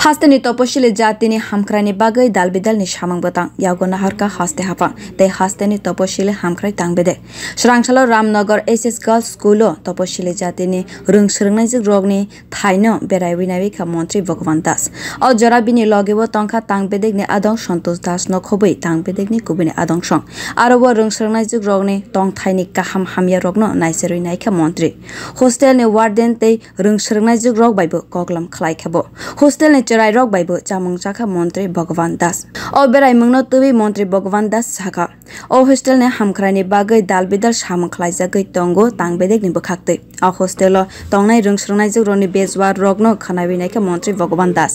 Hostel tapashili jati ni hamkwrai ni bagai dalbi dalni samung batang yago naharka haste hapa te hostel ni tapashili hamkwrai tang bedek Swrang salo nagar SS Girls School tapashili jati ni rungsrungnai jik rogni thaino berai winawika montri Bhagban das o jora bini logebo tongkha tang bedek ni adong santosh das no khobei tang bedek ni kubini adong song aro bo rungsrungnai jik rogni tong thaini kaham hamya rogno naiserui naikha montri hostel ni warden te rungsrungnai jik rog baibo koklam khwlai khabo hostel ni cherai rok baibo samung chakha montri Bhagban das o berai mungno tubi montri Bhagban das saka o hostel ne hamkwrai ni bagai dalbi dal samung khwlai jagai tongo tang bedek ni bukhaktei o hostel o tongnai rungsrungnai jik rogni bezwar rogno khanawi naikha montri Bhagban das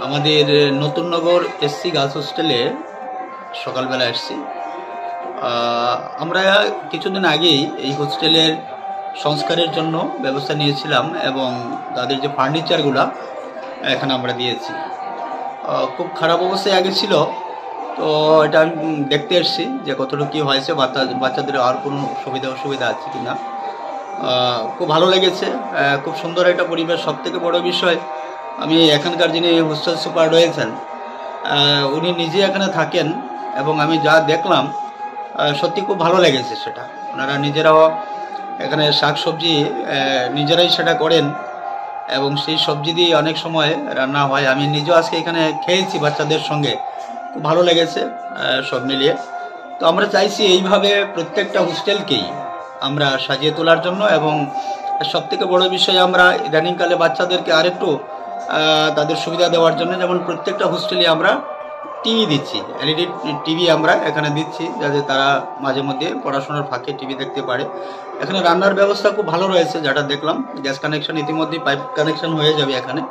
আমাদের নতুন নগর SC girls হোস্টেলে সকালবেলা আসছি। আমরা কিছুদিন আগেই এই হোস্টেলের সংস্কারের জন্য ব্যবস্থা নিয়েছিলাম এবং তাদের যে ফার্নিচারগুলো এখানে আমরা দিয়েছি। খুব খারাপ অবস্থায় আগে ছিল, তো এটা আমি দেখতে এসেছি যে কতটুকু কী হয়েছে, বাচ্চাদের আর কোনো সুবিধা অসুবিধা আছে কি না। খুব ভালো লেগেছে, খুব সুন্দর একটা পরিবেশ। সবথেকে বড় বিষয়, আমি এখানকার যিনি হোস্টেল সুপার রয়েছেন উনি নিজে এখানে থাকেন এবং আমি যা দেখলাম সত্যি খুব ভালো লেগেছে। সেটা ওনারা নিজেরাও এখানে শাকসবজি নিজেরাই সেটা করেন এবং সেই সবজি দিয়ে অনেক সময় রান্না হয়। আমি নিজেও আজকে এখানে খেয়েছি বাচ্চাদের সঙ্গে, খুব ভালো লেগেছে সব মিলিয়ে। তো আমরা চাইছি এইভাবে প্রত্যেকটা হোস্টেলকেই আমরা সাজিয়ে তোলার জন্য এবং সবথেকে বড় বিষয় আমরা ইদানিংকালে বাচ্চাদেরকে আরেকটু তাদের সুবিধা দেওয়ার জন্য, যেমন প্রত্যেকটা হোস্টেলে আমরা টিভি দিচ্ছি, এলইডি টিভি আমরা এখানে দিচ্ছি যাতে তারা মাঝে মধ্যে পড়াশোনার ফাঁকে টিভি দেখতে পারে। এখানে রান্নার ব্যবস্থা খুব ভালো রয়েছে, যেটা দেখলাম। গ্যাস কানেকশন ইতিমধ্যেই পাইপ কানেকশন হয়ে যাবে এখানে।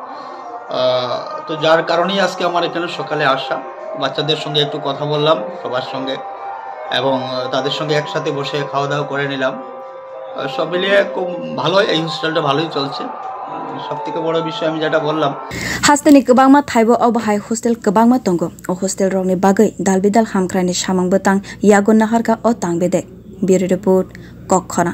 তো যার কারণেই আজকে আমার এখানে সকালে আসা, বাচ্চাদের সঙ্গে একটু কথা বললাম সবার সঙ্গে এবং তাদের সঙ্গে একসাথে বসে খাওয়া দাওয়া করে নিলাম। সব মিলিয়ে খুব ভালোই, এই হোস্টেলটা ভালোই চলছে। সবথেকে বড় বিষয় আমি যেটা বললাম, hostelni kwbangma thaibo obahai hostel kwbangma tongo o hostel rokni bagai dalbi dal hamkwrai ni samung batang yago naharka o tang bedek bureau report kokhona।